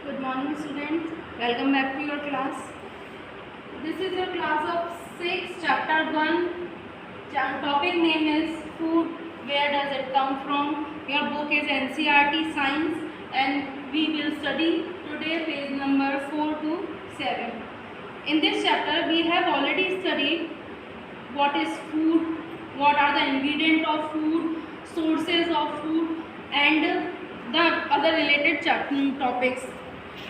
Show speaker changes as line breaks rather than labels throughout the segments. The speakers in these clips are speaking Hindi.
Good morning students, welcome back to your class. This is your class of 6 chapter 1. Topic name is food. Where does it come from? Your book is NCERT Science and we will study today page number 4 to 7. In this chapter we have already studied what is food, what are the ingredients of food, sources of food and the other related topics.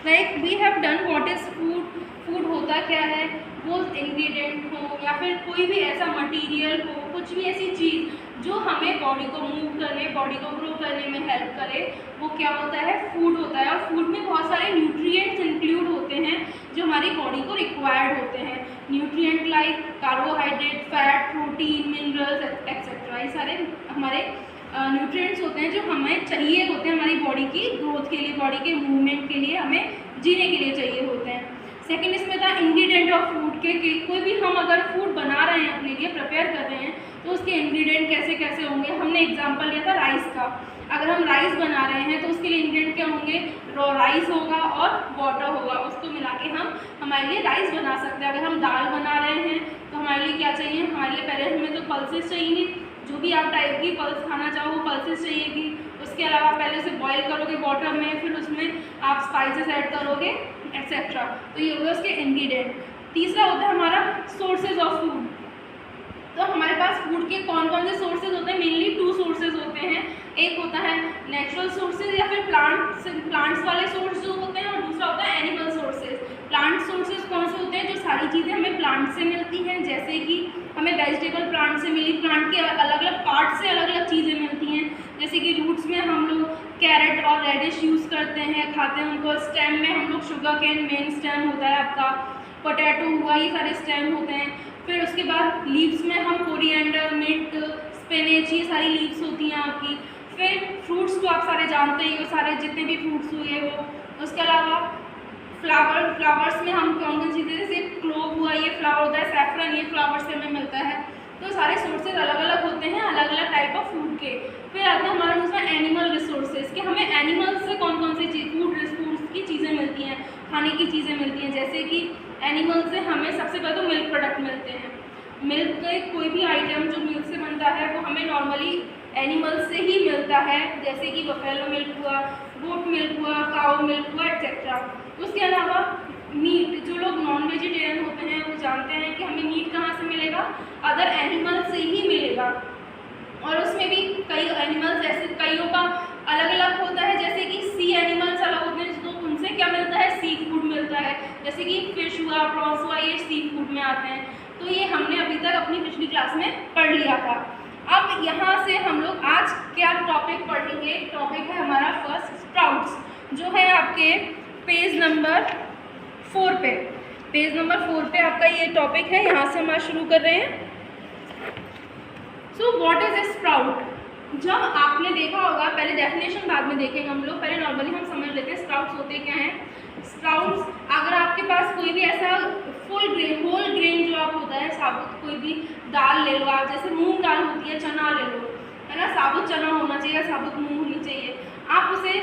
Like we have done what is food. Food होता क्या है, वो इंग्रेडिएंट हो या फिर कोई भी ऐसा मटेरियल हो, कुछ भी ऐसी चीज़ जो हमें बॉडी को मूव करने, बॉडी को ग्रो करने में हेल्प करे, वो क्या होता है, फूड होता है। और फूड में बहुत सारे न्यूट्रिएंट्स इंक्लूड होते हैं जो हमारी बॉडी को रिक्वायर्ड होते हैं। Nutrient like carbohydrate, fat, protein, minerals etcetera, ये सारे हमारे न्यूट्रिएंट्स होते हैं जो हमें चाहिए होते हैं हमारी बॉडी की ग्रोथ के लिए, बॉडी के मूवमेंट के लिए, हमें जीने के लिए चाहिए होते हैं। सेकंड इसमें था इंग्रेडिएंट ऑफ फूड के कोई भी हम अगर फूड बना रहे हैं, अपने लिए प्रिपेयर कर रहे हैं, तो उसके इंग्रेडिएंट कैसे कैसे होंगे। हमने एग्जांपल लिया था राइस का। अगर हम राइस बना रहे हैं तो उसके लिए इंग्रेडिएंट क्या होंगे, रॉ राइस होगा और वाटर होगा, उसको मिला के हम हमारे लिए राइस बना सकते हैं। अगर हम दाल बना रहे हैं तो हमारे लिए क्या चाहिए, हमारे लिए पहले हमें तो पल्सेस चाहिए, जो भी आप टाइप की पल्स खाना चाहो वो पल्सेस चाहिएगी। उसके अलावा पहले उसे बॉईल करोगे वाटर में, फिर उसमें आप स्पाइसेस ऐड करोगे एक्सेट्रा। तो ये हो गया उसके इंग्रेडिएंट। तीसरा होता है हमारा सोर्सेज ऑफ फूड। तो हमारे पास फूड के कौन कौन से सोर्सेज होते हैं, मेनली 2 सोर्सेज होते हैं। एक होता है नेचुरल सोर्सेज या फिर प्लांट्स वाले सोर्स जो होते हैं, और दूसरा होता है एनिमल सोर्सेज। प्लांट सोर्सेज कौन से होते हैं, जो सारी चीज़ें हमें प्लांट से मिलती हैं, जैसे कि हमें वेजिटेबल प्लांट से मिली, प्लांट के अलग अलग पार्ट से अलग अलग चीज़ें मिलती हैं। जैसे कि रूट्स में हम लोग कैरेट और रेडिश यूज़ करते हैं, खाते हैं उनको। स्टेम में हम लोग शुगर केन मेन स्टेम होता है आपका, पोटैटो हुआ, ये सारे स्टेम होते हैं। फिर उसके बाद लीव्स में हम कोरिएंडर, मिंट, स्पिनच, ये सारी लीव्स होती हैं आपकी। फिर फ्रूट्स तो आप सारे जानते ही हो, सारे जितने भी फ्रूट्स हुए वो। उसके अलावा फ्लावर्स में हम कौन कौन चीज़ें, जैसे क्लोव हुआ, ये फ्लावर होता है, सैफरन, ये फ्लावर से हमें मिलता है। तो सारे सोर्सेज अलग अलग होते हैं, अलग अलग टाइप ऑफ फूड के। फिर आता है हमारा दूसरा एनिमल रिसोर्सेज, कि हमें एनिमल्स से कौन कौन सी चीज़ फूड की चीज़ें मिलती हैं, खाने की चीज़ें मिलती हैं। जैसे कि एनिमल से हमें सबसे पहले तो मिल्क प्रोडक्ट मिलते हैं। मिल्क का कोई भी आइटम जो मिल्क से बनता है वो हमें नॉर्मली एनिमल से ही मिलता है, जैसे कि बफेलो मिल्क हुआ, गोट मिल्क हुआ, काउ मिल्क हुआ एक्सेट्रा। उसके अलावा मीट, जो लोग नॉन वेजिटेरियन होते हैं वो जानते हैं कि हमें मीट कहाँ से मिलेगा, अदर एनिमल से ही मिलेगा। और उसमें भी कई एनिमल्स ऐसे कईयों का अलग अलग होता है, जैसे कि सी एनिमल्स अलग होते हैं, तो उनसे क्या मिलता है, सी फूड मिलता है। जैसे कि फिश हुआ, प्रॉन्स हुआ, ये सी फूड में आते हैं। तो ये हमने अभी तक अपनी पिछली क्लास में पढ़ लिया था। अब यहाँ से हम लोग आज क्या टॉपिक पढ़ेंगे, टॉपिक है हमारा फर्स्ट स्प्राउट्स, जो है आपके पेज नंबर 4 पे। पेज नंबर 4 पे आपका ये टॉपिक है, यहाँ से हम आज शुरू कर रहे हैं। So what is a sprout. जब आपने देखा होगा, पहले डेफिनेशन बाद में देखेंगे हम लोग, पहले नॉर्मली हम समझ लेते हैं स्प्राउट्स होते क्या हैं। स्प्राउट्स, अगर आपके पास कोई भी ऐसा फुल ग्रेन, होल ग्रेन जो आप होता है, साबुत कोई भी दाल ले लो आप, जैसे मूंग दाल होती है, चना ले लो, है ना, साबुत चना होना चाहिए, साबुत मूंग होनी चाहिए। आप उसे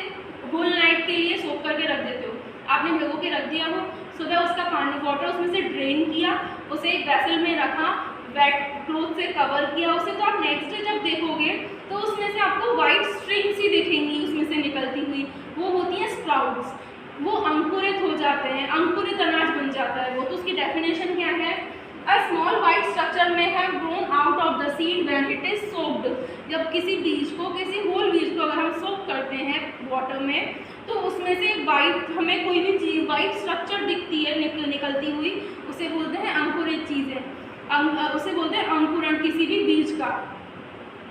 होल नाइट के लिए सोक करके रख देते हो, आपने भिगो के रख दिया, वो सुबह उसका पानी वाटर उसमें से ड्रेन किया, उसे एक वेसल में रखा, वेट क्लॉथ से कवर किया उसे, तो आप नेक्स्ट डे जब देखोगे तो उसमें से आपको वाइट स्ट्रिंग्स ही दिखेंगी उसमें से निकलती हुई, वो होती हैं स्प्राउट्स। वो अंकुरित हो जाते हैं, अंकुरित अनाज बन जाता है वो। तो उसकी डेफिनेशन क्या है, अ स्मॉल वाइट स्ट्रक्चर में have grown out of the seed when it is soaked. जब किसी बीज को, किसी होल बीज को अगर हम सोक करते हैं वाटर में, तो उसमें से वाइट, हमें कोई भी चीज़ वाइट स्ट्रक्चर दिखती है निकलती हुई, उसे बोलते हैं अंकुरित चीज़ें, उसे बोलते हैं अंकुरण किसी भी बीज का।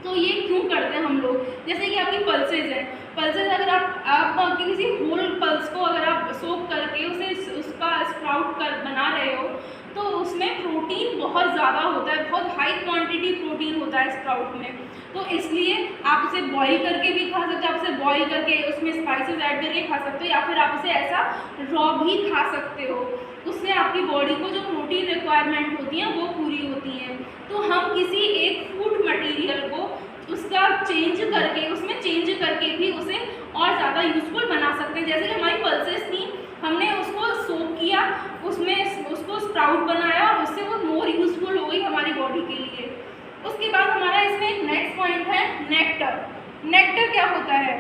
तो ये क्यों करते हैं हम लोग, जैसे कि आपकी पल्सेज हैं, पल्सेज अगर आप किसी होल पल्स को अगर आप सोक करके उसे उसका स्प्राउट बना रहे हो, तो उसमें प्रोटीन बहुत ज़्यादा होता है, बहुत हाई क्वांटिटी प्रोटीन होता है स्प्राउट में। तो इसलिए आप उसे बॉईल करके भी खा सकते हो, आप उसे बॉईल करके उसमें स्पाइसेस ऐड करके खा सकते हो, या फिर आप उसे ऐसा रॉ भी खा सकते हो। उससे आपकी बॉडी को जो प्रोटीन रिक्वायरमेंट होती हैं वो पूरी होती हैं। तो हम किसी एक फूड मटेरियल को उसका चेंज करके, उसमें चेंज करके भी उसे और ज़्यादा यूजफुल बना सकते हैं। जैसे कि हमारी पल्सेस थी, स्प्राउट बनाया और उससे वो मोर यूजफुल हो गई हमारी बॉडी के लिए। उसके बाद हमारा इसमें एक नेक्स्ट पॉइंट है नेक्टर। नेक्टर क्या होता है?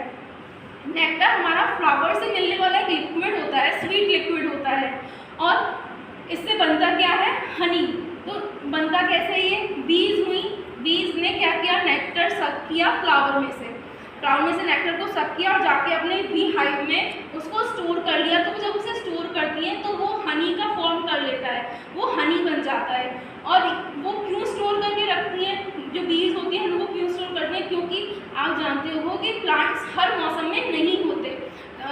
नेक्टर हमारा फ्लावर से मिलने वाला एक लिक्विड होता है, स्वीट लिक्विड होता है, और इससे बनता क्या है? हनी। तो बनता कैसे? ये बीज हुई, बीज ने क्या किया? नेक्टर सक किया फ्लावर में से नेक्टर को सक किया और जाके अपने बी हाइव में उसको स्टोर कर लिया। तो जब उसे स्टोर करती है तो वो हनी का फॉर्म कर लेता है, वो हनी बन जाता है। और वो क्यों स्टोर करके रखती है? जो बीज होती है उनको क्यों स्टोर करती है? क्योंकि आप जानते हो कि प्लांट्स हर मौसम में नहीं होते।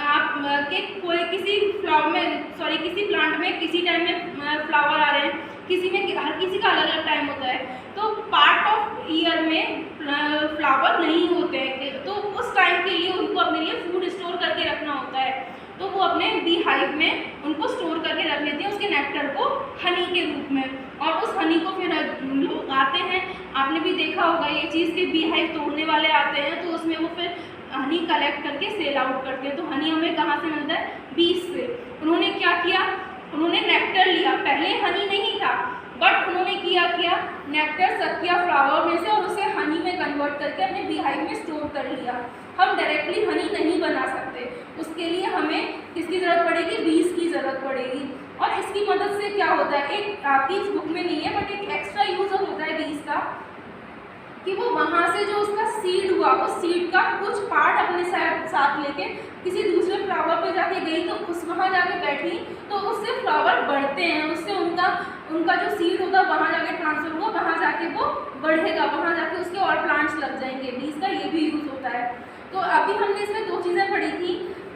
आप के कोई किसी प्लांट में किसी टाइम में फ्लावर आ रहे हैं, किसी में हर किसी का अलग अलग टाइम होता है। तो पार्ट ऑफ ईयर में फ्लावर नहीं होते हैं, तो उस टाइम के लिए उनको अपने लिए फूड स्टोर करके रखना होता है। तो वो अपने बी हाइव में उनको स्टोर करके रख लेती है उसके नेक्टर को हनी के रूप में। और उस हनी को फिर लोग आते हैं, आपने भी देखा होगा ये चीज़ कि बी हाइव तोड़ने वाले आते हैं, तो उसमें वो फिर हनी कलेक्ट करके सेल आउट करते हैं। तो हनी हमें कहाँ से मिलता है? बीज से। उन्होंने क्या किया? उन्होंने नेक्टर लिया, पहले हनी नहीं था, बट उन्होंने क्या किया? नेक्टर सक किया फ्लावर में से और उसे हनी में कन्वर्ट करके अपने बी हाइव में स्टोर कर लिया। हम डायरेक्टली हनी नहीं बना सकते, उसके लिए हमें किसकी ज़रूरत पड़ेगी? बीज की ज़रूरत पड़ेगी। और इसकी मदद से क्या होता है? एक आपकी इस बुक में नहीं है बट एक एक्स्ट्रा यूज़ होता है बीज का, कि वो वहाँ से जो उसका सीड हुआ, उस सीड का कुछ पार्ट अपने साथ लेके किसी दूसरे फ्लावर पे जाके गई, तो उस वहाँ जाके बैठी, तो उससे फ्लावर बढ़ते हैं, उससे उनका जो सीड होता है वहाँ जाके ट्रांसफर हुआ, वहाँ जाके वो बढ़ेगा, वहाँ जाके उसके और प्लांट्स लग जाएंगे। बीज का ये भी यूज़ होता है। तो अभी हमने इसमें दो चीज़ें पढ़ी थी।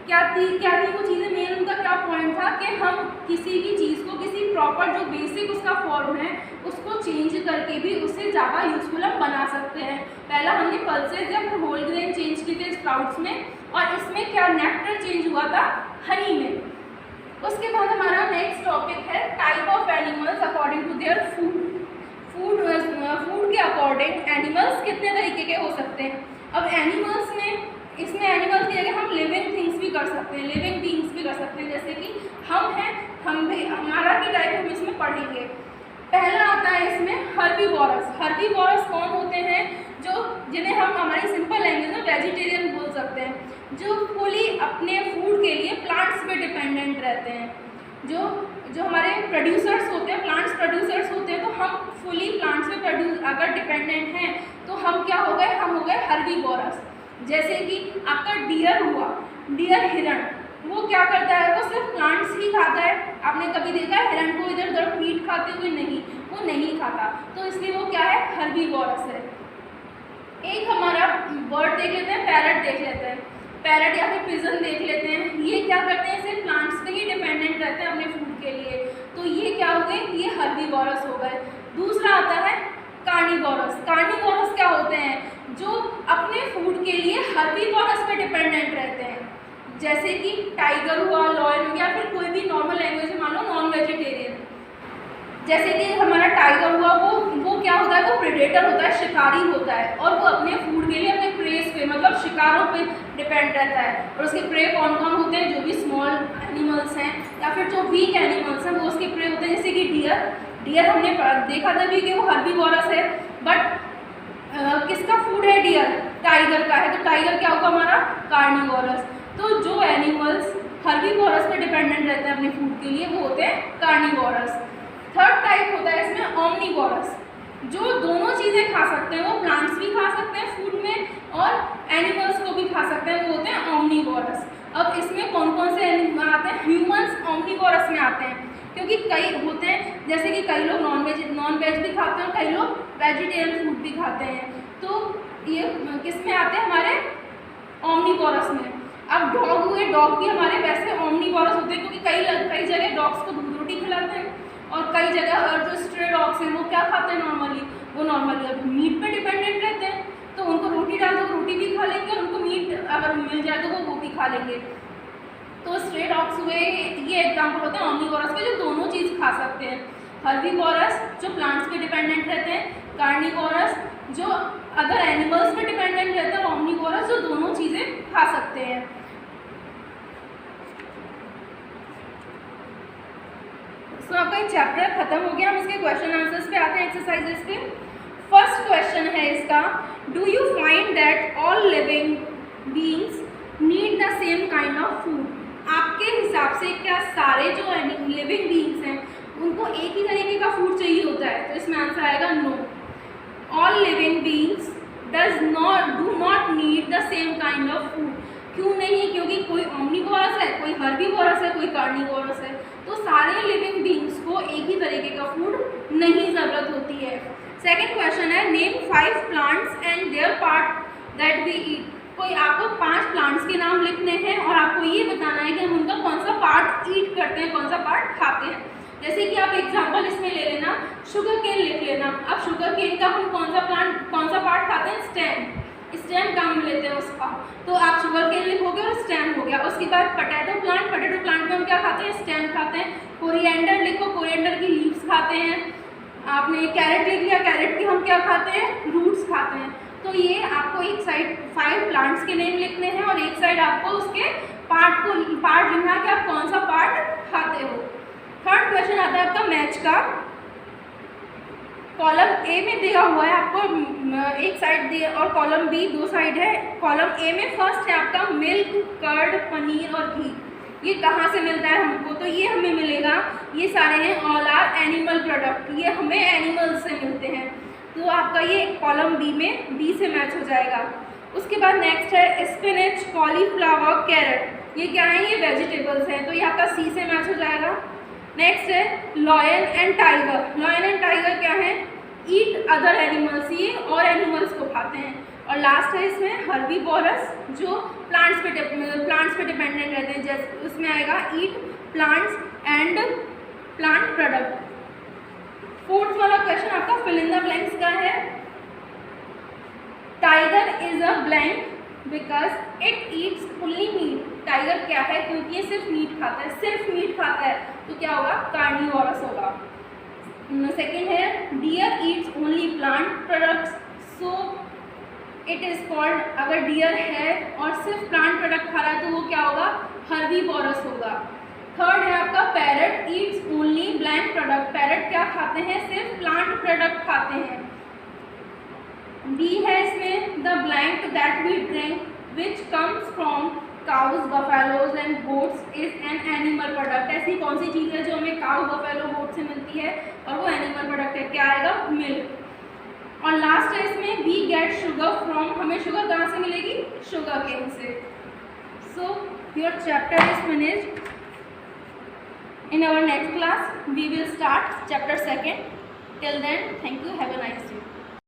क्या थी वो चीज़ें? मेन उनका क्या पॉइंट था कि हम किसी भी चीज़ को, किसी प्रॉपर जो बेसिक उसका फॉर्म है उसको चेंज करके भी उससे ज़्यादा यूजफुल हम बना सकते हैं। पहला हमने पल्सेज या फिर होल ग्रेन चेंज किए थे स्प्राउट्स में, और इसमें क्या नेक्टर चेंज हुआ था हनी में। उसके बाद हमारा नेक्स्ट टॉपिक है type of animals according to their food के अकॉर्डिंग एनिमल्स कितने तरीके के हो सकते हैं। अब एनिमल्स में, इसमें एनिमल्स की जगह हम लिविंग थिंग्स भी कर सकते हैं, लिविंग बीइंग्स भी कर सकते हैं। जैसे कि हम हैं, हम भी हमारा भी टाइप हम इसमें पढ़ेंगे। पहला आता है इसमें हर्बीवोरस। हर्बीवोरस कौन होते हैं? जिन्हें हम हमारी सिंपल लैंग्वेज में वेजिटेरियन बोल सकते हैं, जो फुली अपने फूड के लिए प्लांट्स पे डिपेंडेंट रहते हैं। जो हमारे प्रोड्यूसर्स होते हैं, प्लांट्स प्रोड्यूसर्स होते हैं, तो हम फुली प्लांट्स पे अगर डिपेंडेंट हैं तो हम क्या हो गए? हम हो गए हर्बीवोरस। जैसे कि आपका डियर हुआ, डियर हिरण, वो क्या करता है? वो सिर्फ प्लांट्स ही खाता है। आपने कभी देखा है हिरण को इधर उधर मीट खाते हुए? नहीं, वो नहीं खाता, तो इसलिए वो क्या है? हर्बीवोरस है। एक हमारा बर्ड देख लेते हैं, पैरट देख लेते हैं, पैरट या फिर पिजन देख लेते हैं। ये क्या करते हैं? सिर्फ प्लांट्स पे ही डिपेंडेंट रहते हैं अपने फूड के लिए, तो ये क्या हो गए? ये हर्बीवोरस हो गए। दूसरा आता है कार्निवोरस। कार्निवोरस क्या होते हैं? जो अपने फूड के लिए हर्बीवोरस पे डिपेंडेंट रहते हैं। जैसे कि टाइगर हुआ, लॉयन हो गया, फिर कोई भी नॉर्मल लैंग्वेज में मान लो नॉन वेजिटेरियन। जैसे कि हमारा टाइगर हुआ, वो क्या होता है? वो प्रेडेटर होता है, शिकारी होता है, और वो अपने फूड के लिए अपने प्रेस पे, मतलब शिकारों पे डिपेंड रहता है। और उसके प्रे कौन कौन होते हैं? जो भी स्मॉल एनिमल्स हैं या फिर जो वीक एनिमल्स हैं वो उसके प्रे होते हैं। जैसे कि डियर हमने देखा था भी कि वो हर्बीवोरस है, बट किसका फूड है? डियर, टाइगर का है, तो टाइगर क्या होगा? हमारा कार्निवोरस। तो जो एनिमल्स हर्बीवोरस पे डिपेंडेंट रहते हैं अपने फूड के लिए, वो होते हैं कार्निवोरस। थर्ड टाइप होता है इसमें ओमनीवोरस, जो दोनों चीज़ें खा सकते हैं। वो प्लांट्स भी खा सकते हैं फूड में और एनिमल्स को भी खा सकते हैं, वो होते हैं ओमनीवोरस। अब इसमें कौन कौन से एनिमल आते हैं? ह्यूमंस ओमनीवोरस में आते हैं, क्योंकि कई होते हैं, जैसे कि कई लोग नॉन वेज भी खाते हैं, कई लोग वेजिटेरियन फूड भी खाते हैं। तो ये किस में आते हैं? हमारे ओमनीवोरस में। अब डॉग हुए, डॉग भी हमारे वैसे ओमनीवोरस होते हैं, क्योंकि कई जगह डॉग्स को दूध रोटी खिलाते हैं, और कई जगह जो स्ट्रे डॉग्स हैं वो क्या खाते हैं? नॉर्मली अब मीट पे डिपेंडेंट रहते हैं, तो उनको रोटी डाल दो रोटी भी खा लेंगे, और उनको मीट अगर मिल जाए तो वो भी खा लेंगे। तो स्ट्रे डॉग्स हुए, ये एग्जाम्पल होते हैं ओमनीवोरस के, जो दोनों चीज़ खा सकते हैं। हर्बीवोरस जो प्लांट्स पे डिपेंडेंट रहते हैं, कार्निवोरस जो अदर एनिमल्स पे डिपेंडेंट रहते हैं, और ओमनीवोरस जो दोनों चीज़ें खा सकते हैं। सो आपका एक चैप्टर खत्म हो गया, हम इसके क्वेश्चन आंसर्स पे आते हैं, एक्सरसाइजेस पे। फर्स्ट क्वेश्चन है इसका, do you find that all living beings need the same kind of food? आपके हिसाब से क्या सारे जो लिविंग बीइंग्स हैं उनको एक ही तरीके का फूड चाहिए होता है? तो इसमें आंसर आएगा no. All living beings do not need the same kind of food. क्यों नहीं? क्योंकि कोई ओमनिवोरस है, कोई हर्बीवोरस है, कोई कार्निवोरस है, तो सारे लिविंग बीइंग्स को एक ही तरीके का फूड नहीं ज़रूरत होती है। सेकेंड क्वेश्चन है, name 5 plants and their part that we eat. कोई आपको 5 प्लांट्स के नाम लिखने हैं और आपको ये बताना है कि हम उनका कौन सा पार्ट ईट करते हैं, कौन सा पार्ट खाते हैं। जैसे कि आप एग्जांपल इसमें ले लेना, शुगर केन लिख लेना। अब शुगर केन का हम कौन सा पार्ट खाते हैं? स्टेम का हम लेते हैं उसका, तो आप शुगर केन लिखोगे और स्टेम हो गया। उसके बाद पोटैटो प्लांट में हम क्या खाते हैं? स्टेम खाते हैं। कोरिएंडर लिखो, कोरिएंडर की लीव्स खाते हैं। आपने कैरेट लिख लिया, कैरेट की हम क्या खाते हैं? रूट्स खाते हैं। तो ये आपको एक साइड 5 प्लांट्स के नेम लिखने हैं और एक साइड आपको उसके पार्ट लिखना है कि आप कौन सा पार्ट खाते हो। थर्ड क्वेश्चन आता है आपका मैच का। कॉलम ए में दिया हुआ है आपको एक साइड दिया और कॉलम बी 2 साइड है। कॉलम ए में फर्स्ट है आपका मिल्क, कर्ड, पनीर और घी। ये कहाँ से मिलता है हमको? तो ये हमें मिलेगा, ये सारे हैं ऑल आर एनिमल प्रोडक्ट, ये हमें एनिमल्स से मिलते हैं। तो आपका ये कॉलम बी में बी से मैच हो जाएगा। उसके बाद नेक्स्ट है स्पिनच, कॉलीफ्लावर, कैरेट। ये क्या है? ये वेजिटेबल्स हैं, तो ये आपका सी से मैच हो जाएगा। नेक्स्ट है lion and tiger. Lion and tiger क्या है? ईट अदर एनिमल्स, ये और एनिमल्स को खाते हैं। और लास्ट है इसमें हर्बीवोरस, जो प्लांट्स पे डिपेंडेंट रहते हैं। जैसे उसमें आएगा eat plants and plant product. Fourth वाला क्वेश्चन आपका फिल इन द ब्लैंक्स का है। Tiger is a blank because it eats only meat. Tiger क्या है? क्योंकि ये सिर्फ मीट खाता है, सिर्फ मीट खाता है, तो क्या होगा? कार्निवोरस होगा। सेकेंड है deer eats only plant products, so it is called, अगर डियर है और सिर्फ प्लांट प्रोडक्ट खा रहा है तो वो क्या होगा? हर्बीवोरस होगा। थर्ड है आपका parrot Yeats only blank product. Parrot क्या खाते हैं? सिर्फ प्लांट प्रोडक्ट खाते हैं। डी है इसमें the blank that we drink which comes from cows, buffaloes and goats is an animal product. ऐसी कौन सी चीज़ है जो हमें काउ, बफेलो, गोट से मिलती है और वो एनिमल प्रोडक्ट है? क्या आएगा? मिल्क। और लास्ट है इसमें वी गेट शुगर फ्रॉम, हमें शुगर कहाँ से मिलेगी? शुगर केन से। So your chapter is finished. In our next class, we will start chapter 2. Till then, thank you. Have a nice day.